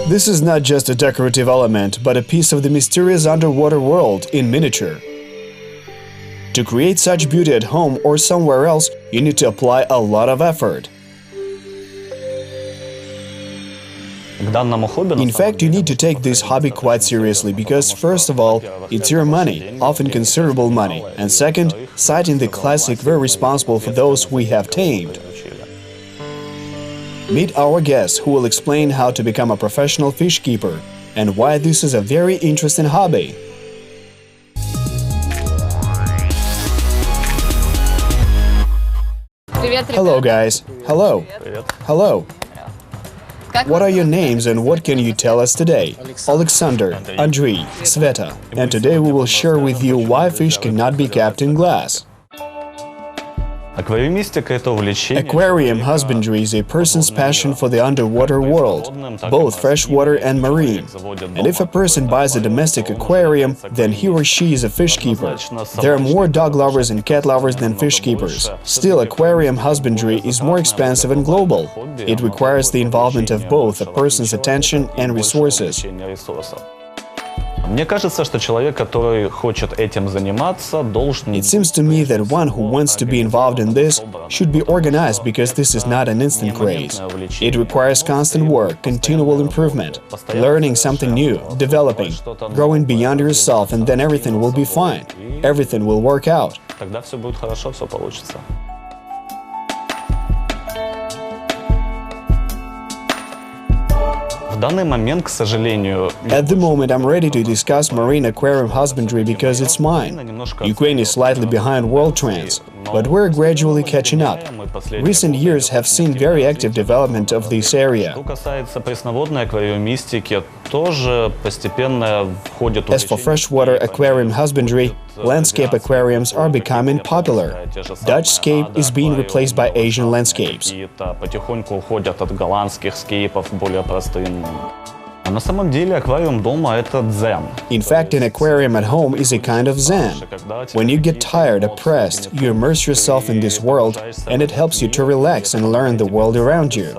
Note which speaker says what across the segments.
Speaker 1: This is not just a decorative element, but a piece of the mysterious underwater world in miniature. To create such beauty at home or somewhere else, you need to apply a lot of effort. In fact, you need to take this hobby quite seriously because, first of all, it's your money, often considerable money, and second, citing the classic, we're responsible for those we have tamed. Meet our guest, who will explain how to become a professional fish keeper and why this is a very interesting hobby. Hello, guys. Hello. Hello. What are your names and what can you tell us today? Alexander, Andrei, Sveta. And today we will share with you why fish cannot be kept in glass. Aquarium husbandry is a person's passion for the underwater world, both freshwater and marine. And if a person buys a domestic aquarium, then he or she is a fish keeper. There are more dog lovers and cat lovers than fish keepers. Still, aquarium husbandry is more expensive and global. It requires the involvement of both a person's attention and resources.
Speaker 2: It
Speaker 1: seems to me that one who wants to be involved in this should be organized because this is not an instant craze. It requires constant work, continual improvement, learning something new, developing, growing beyond yourself, and then everything will be fine. Everything will work out.
Speaker 2: At
Speaker 1: the moment, I'm ready to discuss marine aquarium husbandry because it's mine. Ukraine is slightly behind world trends, but we're gradually catching up. Recent years have seen very active development of this area. As for freshwater aquarium husbandry, landscape aquariums are becoming popular. Dutch scape is being replaced by Asian landscapes. In fact, an aquarium at home is a kind of zen. When you get tired, oppressed, you immerse yourself in this world, and it helps you to relax and learn the world around you.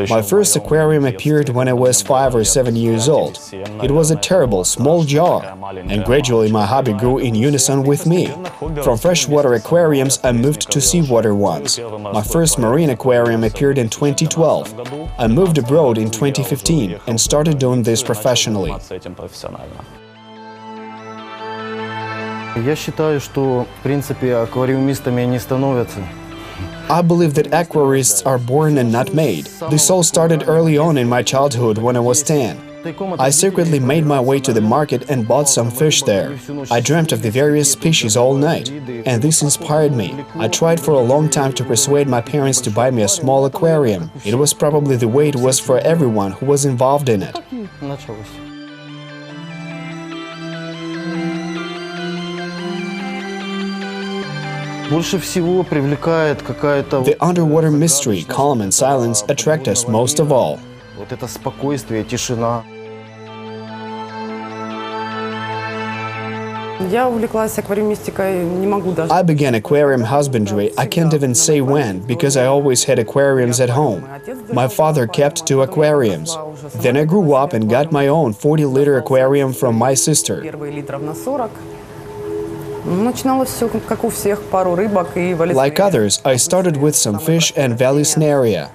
Speaker 1: My first aquarium appeared when I was 5 or 7 years old. It was a terrible, small jar, and gradually my hobby grew in unison with me. From freshwater aquariums, I moved to seawater ones. My first marine aquarium appeared in 2012. I moved abroad in 2015 and started doing this professionally.
Speaker 3: Я считаю, что, в принципе, аквариумистами не становятся.
Speaker 1: I believe that aquarists are born and not made. This all started early on in my childhood when I was 10. I secretly made my way to the market and bought some fish there. I dreamt of the various species all night, and this inspired me. I tried for a long time to persuade my parents to buy me a small aquarium. It was probably the way it was for everyone who was involved in it. The underwater mystery, calm and silence attract us most of all. I began aquarium husbandry, I can't even say when, because I always had aquariums at home. My father kept 2 aquariums. Then I grew up and got my own 40-liter aquarium from my sister. Like others, I started with some fish and Valisneria.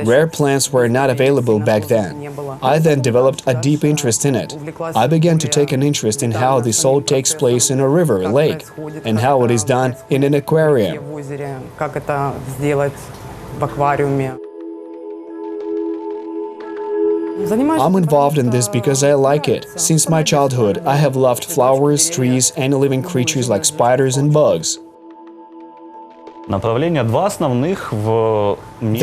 Speaker 1: Rare plants were not available back then. I then developed a deep interest in it. I began to take an interest in how this all takes place in a river, lake, and how it is done in an aquarium. I'm involved in this because I like it. Since my childhood, I have loved flowers, trees, and living creatures like spiders and bugs. There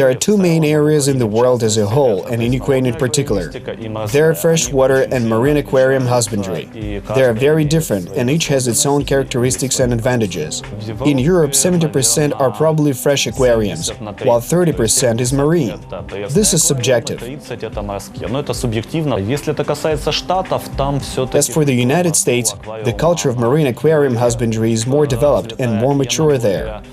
Speaker 1: are 2 main areas in the world as a whole, and in Ukraine in particular. There are freshwater and marine aquarium husbandry. They are very different, and each has its own characteristics and advantages. In Europe, 70% are probably fresh aquariums, while 30% is marine. This is subjective. As for the United States, the culture of marine aquarium husbandry is more developed and more mature there.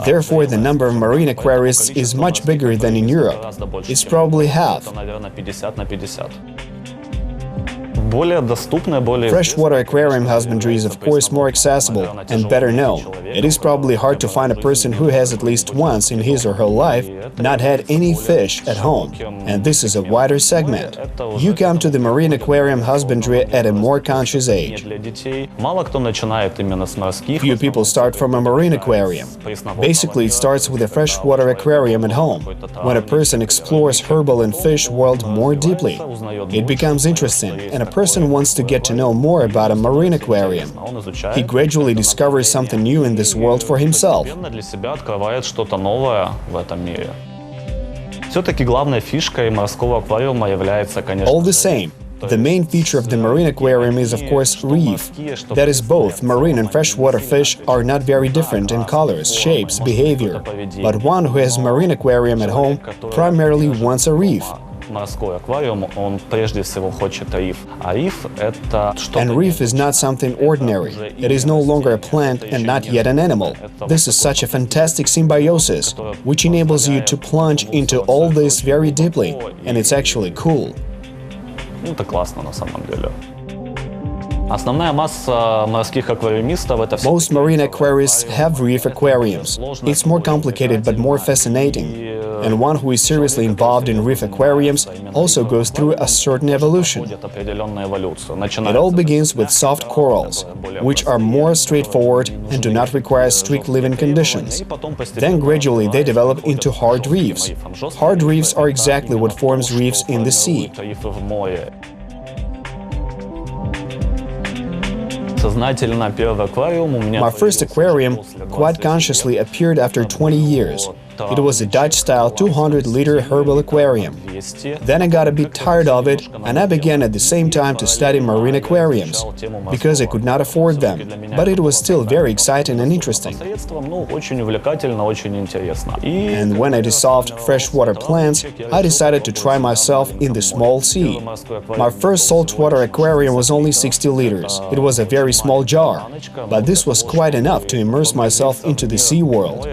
Speaker 1: Therefore, the number of marine aquarists is much bigger than in Europe. It's probably half. Freshwater aquarium husbandry is of course more accessible and better known. It is probably hard to find a person who has at least once in his or her life not had any fish at home, and this is a wider segment. You come to the marine aquarium husbandry at a more conscious age. Few people start from a marine aquarium. Basically, it starts with a freshwater aquarium at home. When a person explores herbal and fish world more deeply, it becomes interesting, and a person wants to get to know more about a marine aquarium. He gradually discovers something new in this world for himself. All the same, the main feature of the marine aquarium is, of course, reef. That is, both marine and freshwater fish are not very different in colors, shapes, behavior. But one who has a marine aquarium at home primarily wants a reef. And reef is not something ordinary. It is no longer a plant and not yet an animal. This is such a fantastic symbiosis, which enables you to plunge into all this very deeply, and it's actually cool. Most marine aquarists have reef aquariums. It's more complicated but more fascinating. And one who is seriously involved in reef aquariums also goes through a certain evolution. It all begins with soft corals, which are more straightforward and do not require strict living conditions. Then gradually they develop into hard reefs. Hard reefs are exactly what forms reefs in the sea. My first aquarium quite consciously appeared after 20 years. It was a Dutch-style 200-liter herbal aquarium. Then I got a bit tired of it, and I began at the same time to study marine aquariums, because I could not afford them, but it was still very exciting and interesting. And when I dissolved freshwater plants, I decided to try myself in the small sea. My first saltwater aquarium was only 60 liters. It was a very small jar, but this was quite enough to immerse myself into the sea world.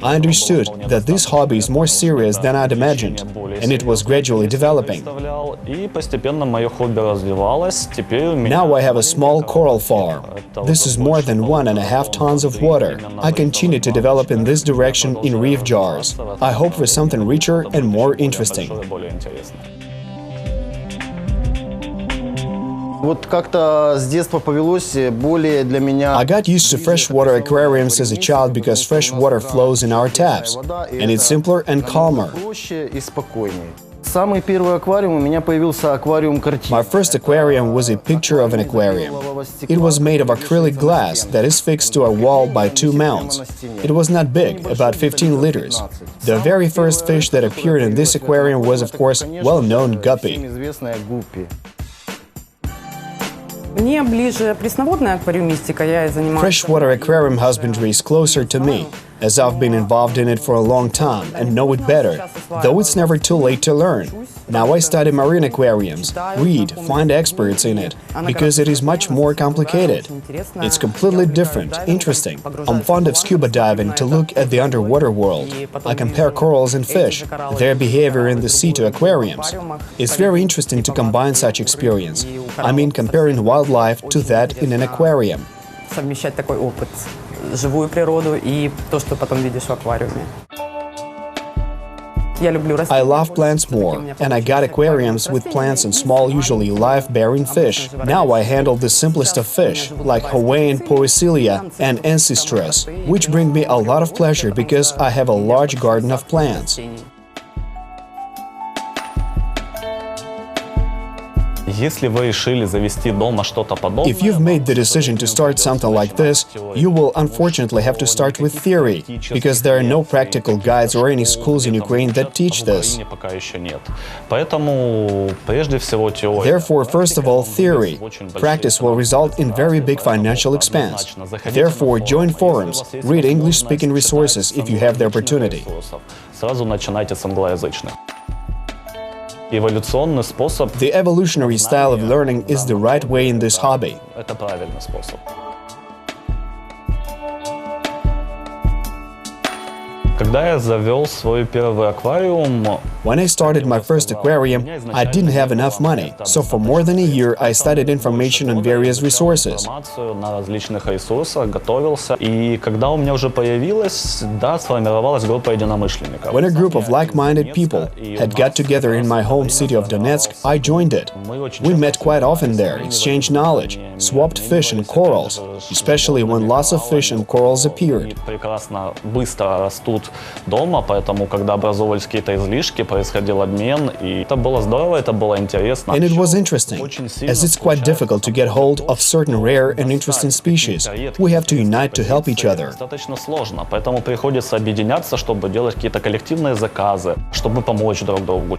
Speaker 1: I understood that this hobby is more serious than I'd imagined, and it was gradually developing. Now I have a small coral farm. This is more than 1.5 tons of water. I continue to develop in this direction in reef jars. I hope for something richer and more interesting.
Speaker 3: I
Speaker 1: got used to freshwater aquariums as a child because fresh water flows in our taps, and it's simpler and calmer. My first aquarium was a picture of an aquarium. It was made of acrylic glass that is fixed to a wall by 2 mounts. It was not big, about 15 liters. The very first fish that appeared in this aquarium was, of course, well-known guppy. Freshwater aquarium husbandry is closer to me, as I've been involved in it for a long time and know it better, though it's never too late to learn. Now I study marine aquariums, read, find experts in it, because it is much more complicated. It's completely different, interesting. I'm fond of scuba diving to look at the underwater world. I compare corals and fish, their behavior in the sea to aquariums. It's very interesting to combine such experience. I mean, comparing wildlife to that in an aquarium.
Speaker 2: Живую природу и то, что потом видишь в аквариуме.
Speaker 1: I love plants more, and I got aquariums with plants and small, usually live-bearing fish. Now I handle the simplest of fish, like Hawaiian Poecilia and Ancestresses, which bring me a lot of pleasure because I have a large garden of plants.
Speaker 4: If
Speaker 1: you've made the decision to start something like this, you will unfortunately have to start with theory, because there are no practical guides or any schools in Ukraine that teach this. Therefore, first of all, theory. Practice will result in very big financial expense. Therefore, join forums, read English-speaking resources if you have the opportunity. The evolutionary style of learning is the right way in this hobby.
Speaker 4: Когда я завел свой первый аквариум,
Speaker 1: When I started my first aquarium, I didn't have enough money, so for more than a year I studied information on various resources.
Speaker 4: на различных ресурсах, готовился. И когда у меня уже появилась, да, сформировалась группа единомышленников.
Speaker 1: When a group of like-minded people had got together in my home city of Donetsk, I joined it. We met quite often there, exchanged knowledge, swapped fish and corals, especially when lots of fish and corals appeared.
Speaker 4: Прекрасно, быстро растут дома, поэтому, когда образовывались какие-то излишки, происходил обмен, и это было здорово, это было интересно.
Speaker 1: And it was interesting, as it's quite difficult to get hold of certain rare and interesting species. We have to unite to help each other.
Speaker 4: Достаточно сложно, поэтому приходится объединяться, чтобы делать какие-то коллективные заказы, чтобы помочь друг другу.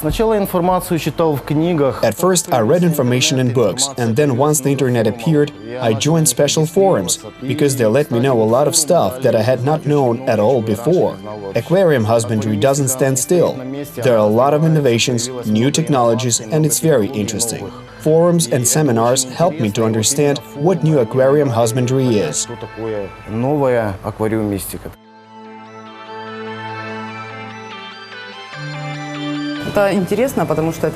Speaker 3: Сначала информацию читал в книгах.
Speaker 1: At first, I read information in books, and then once the internet appeared, I joined special forums, because they let me know a lot of stuff that I had not known at all before. Aquarium husbandry doesn't stand still. There are a lot of innovations, new technologies, and it's very interesting. Forums and seminars help me to understand what new aquarium husbandry is.
Speaker 3: Что такое новая аквариумистика?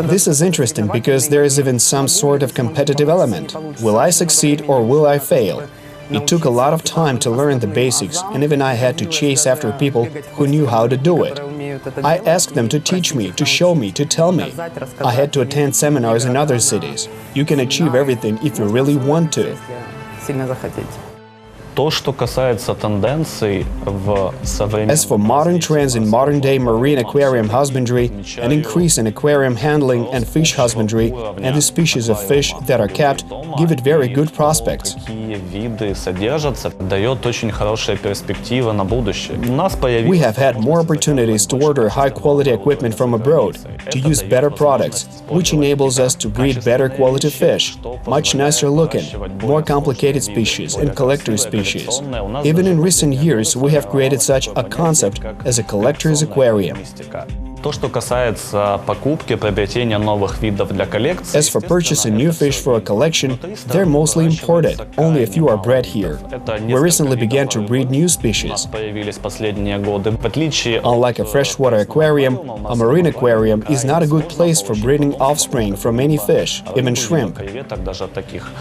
Speaker 1: This is interesting because there is even some sort of competitive element. Will I succeed or will I fail? It took a lot of time to learn the basics, and even I had to chase after people who knew how to do it. I asked them to teach me, to show me, to tell me. I had to attend seminars in other cities. You can achieve everything if you really want to.
Speaker 4: То, что касается тенденций в современном...
Speaker 1: As for modern trends in modern-day marine aquarium husbandry, an increase in aquarium handling and fish husbandry, and the species of fish that are kept give it very good prospects.
Speaker 4: Какие виды содержатся, дает очень хорошие перспективы на будущее. У нас появилось...
Speaker 1: We have had more opportunities to order high-quality equipment from abroad, to use better products, which enables us to breed better quality fish, much nicer looking, more complicated species and collector species. Even in recent years, we have created such a concept as a collector's aquarium.
Speaker 4: То, что касается покупки, приобретения новых видов для коллекции...
Speaker 1: As for purchasing new fish for a collection, they're mostly imported. Only a few are bred here. We recently began to breed new species.
Speaker 4: Появились последние годы. В отличие...
Speaker 1: Unlike a freshwater aquarium, a marine aquarium is not a good place for breeding offspring from any fish, even shrimp.
Speaker 4: Креветок, даже таких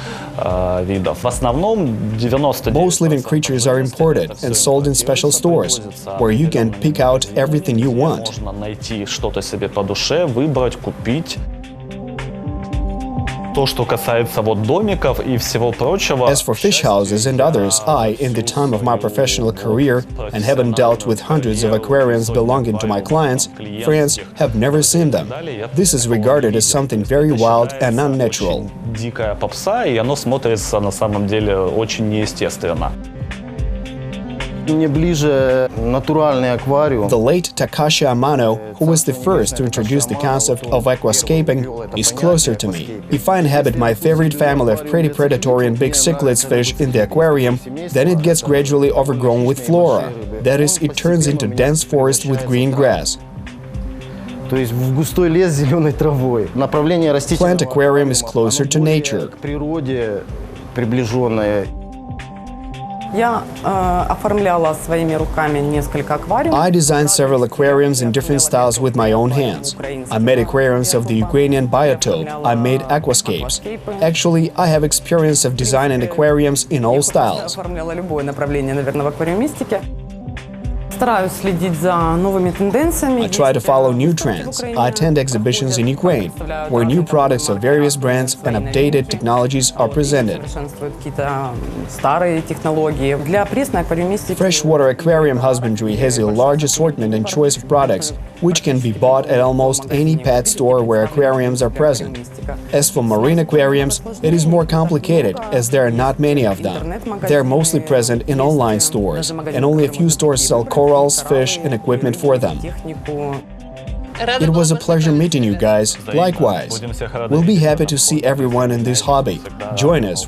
Speaker 4: видов. В основном 99...
Speaker 1: Most living creatures are imported and sold in special stores, where you can pick out everything you want.
Speaker 4: Можно найти что-то себе по душе, выбрать, купить. То, что касается вот домиков и всего прочего...
Speaker 1: As for fish houses and others, I, in the time of my professional career, and having dealt with hundreds of aquariums belonging to my clients, friends, have never seen them. This is regarded as something very wild and unnatural.
Speaker 4: Дикая попса, и оно смотрится на самом деле очень неестественно.
Speaker 3: Мне ближе натуральный аквариум.
Speaker 1: The late Takashi Amano, who was the first to introduce the concept of aquascaping, is closer to me. If I inhabit my favorite family of pretty predatory and big cichlids fish in the aquarium, then it gets gradually overgrown with flora. That is, it turns into dense forest with green grass.
Speaker 3: То есть в густой лес с зеленой травой. Направление растительного
Speaker 1: Plant aquarium is closer to nature.
Speaker 3: к природе приближенное.
Speaker 1: I designed several aquariums in different styles with my own hands. I made aquariums of the Ukrainian biotope. I made aquascapes. Actually, I have experience of designing aquariums in all styles. I try to follow new trends. I attend exhibitions in Ukraine, where new products of various brands and updated technologies are presented. Freshwater aquarium husbandry has a large assortment and choice of products, which can be bought at almost any pet store where aquariums are present. As for marine aquariums, it is more complicated, as there are not many of them. They are mostly present in online stores, and only a few stores sell corals, fish, and equipment for them. It was a pleasure meeting you guys. Likewise. We'll be happy to see everyone in this hobby. Join us.